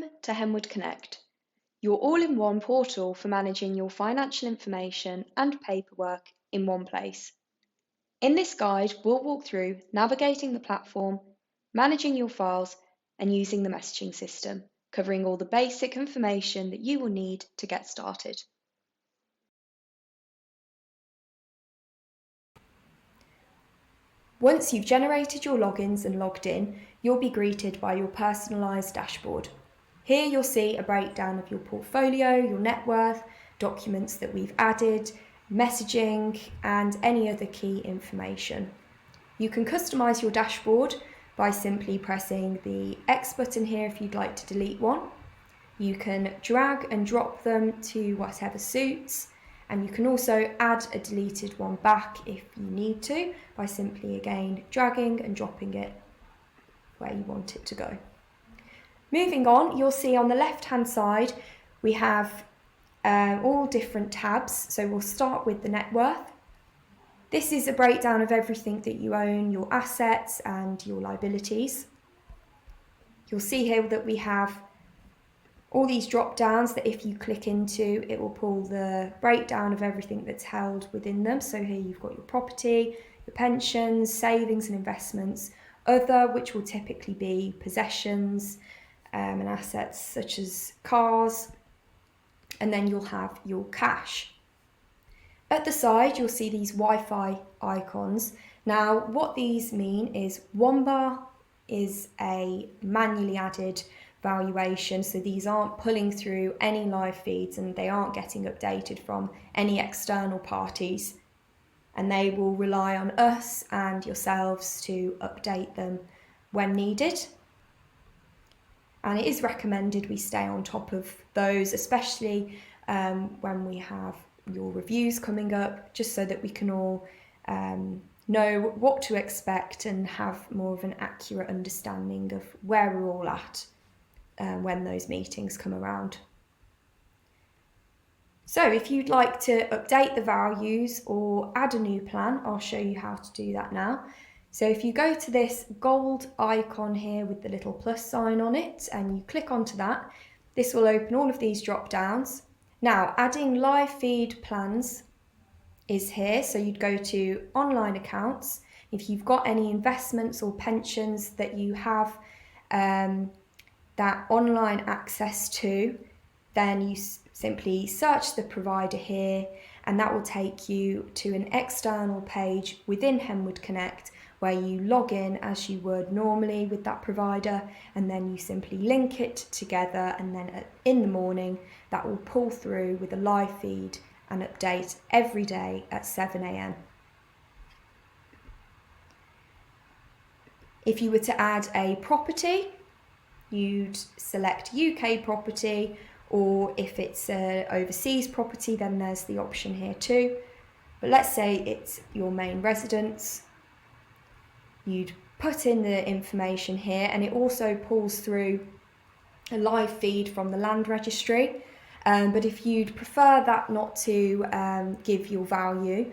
Welcome to Henwood Connect, your all-in-one portal for managing your financial information and paperwork in one place. In this guide, we'll walk through navigating the platform, managing your files, and using the messaging system, covering all the basic information that you will need to get started. Once you've generated your logins and logged in, you'll be greeted by your personalised dashboard. Here you'll see a breakdown of your portfolio, your net worth, documents that we've added, messaging, and any other key information. You can customise your dashboard by simply pressing the X button here if you'd like to delete one. You can drag and drop them to whatever suits, and you can also add a deleted one back if you need to by simply again dragging and dropping it where you want it to go. Moving on, you'll see on the left hand side we have all different tabs. So we'll start with the net worth. This is a breakdown of everything that you own, your assets and your liabilities. You'll see here that we have all these drop downs that if you click into, it will pull the breakdown of everything that's held within them. So here you've got your property, your pensions, savings and investments, other, which will typically be possessions and assets such as cars, and then you'll have your cash. At the side, you'll see these Wi-Fi icons. Now, what these mean is one bar is a manually added valuation, so these aren't pulling through any live feeds and they aren't getting updated from any external parties, and they will rely on us and yourselves to update them when needed. And it is recommended we stay on top of those, especially when we have your reviews coming up, just so that we can all know what to expect and have more of an accurate understanding of where we're all at when those meetings come around. So if you'd like to update the values or add a new plan, I'll show you how to do that now. So if you go to this gold icon here with the little plus sign on it and you click onto that, this will open all of these drop downs. Now, adding live feed plans is here. So you'd go to online accounts. If you've got any investments or pensions that you have that online access to, then you simply search the provider here and that will take you to an external page within Henwood Connect where you log in as you would normally with that provider, and then you simply link it together, and then in the morning that will pull through with a live feed and update every day at 7 a.m. If you were to add a property, you'd select UK property, or if it's an overseas property, then there's the option here too. But let's say it's your main residence. You'd put in the information here, and it also pulls through a live feed from the land registry. But if you'd prefer that not to give your value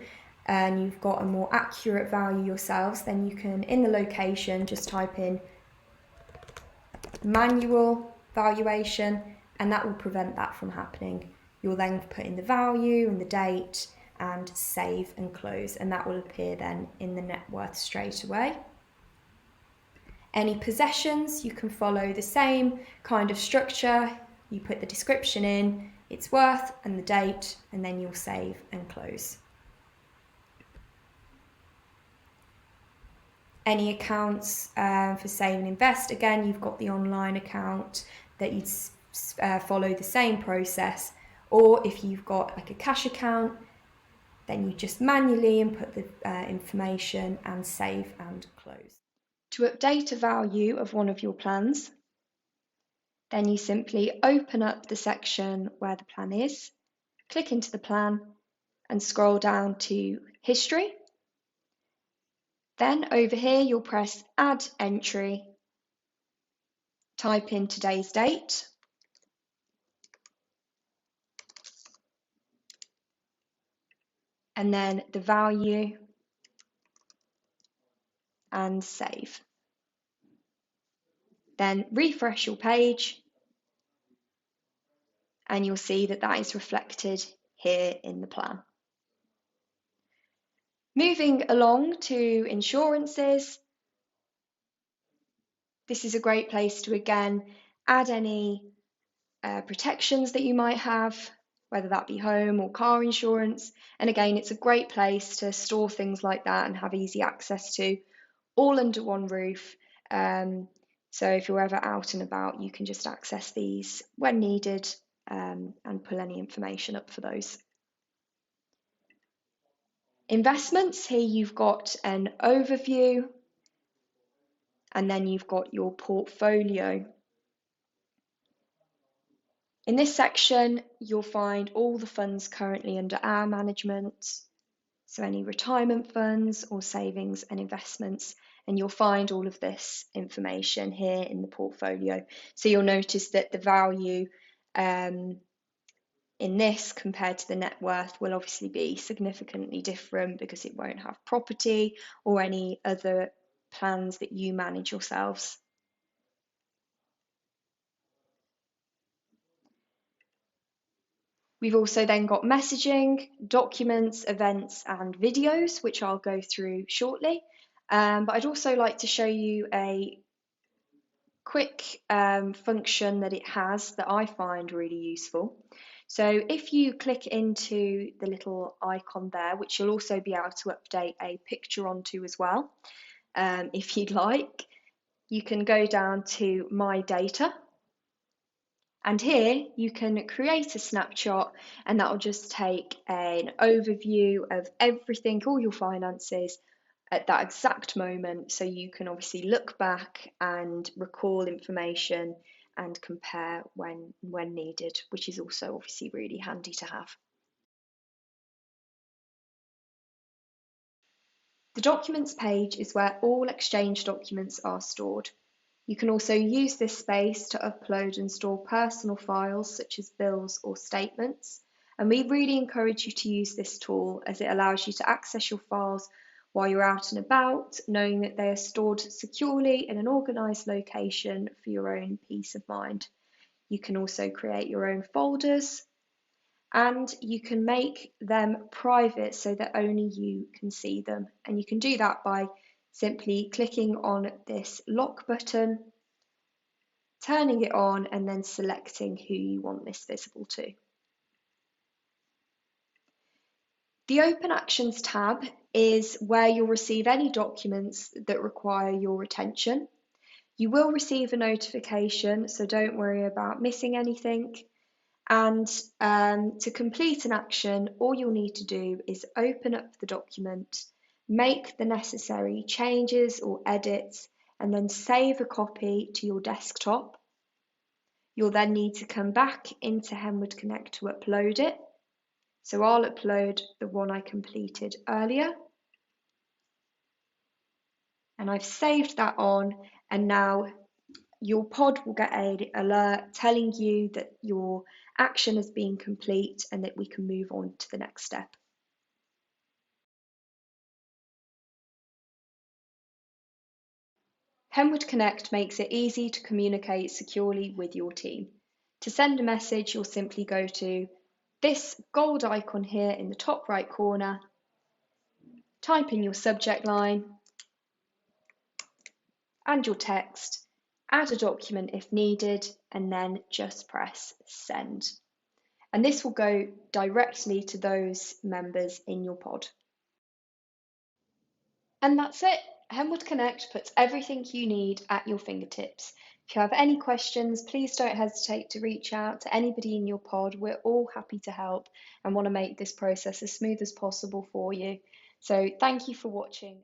and you've got a more accurate value yourselves, then you can, in the location, just type in manual valuation, and that will prevent that from happening. You'll then put in the value and the date and save and close, and that will appear then in the net worth straight away. Any possessions, you can follow the same kind of structure. You put the description in, its worth and the date, and then you'll save and close. Any accounts for save and invest, again, you've got the online account that you'd follow the same process, or if you've got like a cash account, then you just manually input the information and save and close. To update a value of one of your plans, then you simply open up the section where the plan is, click into the plan and scroll down to history. Then over here you'll press add entry, type in today's date, and then the value, and save. Then refresh your page and you'll see that that is reflected here in the plan. Moving along to insurances, this is a great place to again add any protections that you might have, whether that be home or car insurance. And again, it's a great place to store things like that and have easy access to, all under one roof. So if you're ever out and about, you can just access these when needed and pull any information up for those. Investments, here you've got an overview and then you've got your portfolio. In this section, you'll find all the funds currently under our management, so any retirement funds or savings and investments, and you'll find all of this information here in the portfolio. So you'll notice that the value in this compared to the net worth will obviously be significantly different because it won't have property or any other plans that you manage yourselves. We've also then got messaging, documents, events, and videos, which I'll go through shortly. But I'd also like to show you a quick function that it has that I find really useful. So if you click into the little icon there, which you'll also be able to update a picture onto as well, if you'd like, you can go down to My Data. And here you can create a snapshot, and that will just take an overview of everything, all your finances at that exact moment. So you can obviously look back and recall information and compare when needed, which is also obviously really handy to have. The documents page is where all Exchange documents are stored. You can also use this space to upload and store personal files such as bills or statements, and we really encourage you to use this tool as it allows you to access your files while you're out and about, knowing that they are stored securely in an organised location for your own peace of mind. You can also create your own folders, and you can make them private so that only you can see them, and you can do that by simply clicking on this lock button, turning it on, and then selecting who you want this visible to. The Open Actions tab is where you'll receive any documents that require your attention. You will receive a notification, so don't worry about missing anything. And to complete an action, all you'll need to do is open up the document, make the necessary changes or edits, and then save a copy to your desktop. You'll then need to come back into Henwood Connect to upload it. So I'll upload the one I completed earlier. And I've saved that on, and now your pod will get an alert telling you that your action has been complete and that we can move on to the next step. Henwood Connect makes it easy to communicate securely with your team. To send a message, you'll simply go to this gold icon here in the top right corner, type in your subject line and your text, add a document if needed, and then just press send. And this will go directly to those members in your pod. And that's it. Henwood Connect puts everything you need at your fingertips. If you have any questions, please don't hesitate to reach out to anybody in your pod. We're all happy to help and want to make this process as smooth as possible for you. So thank you for watching.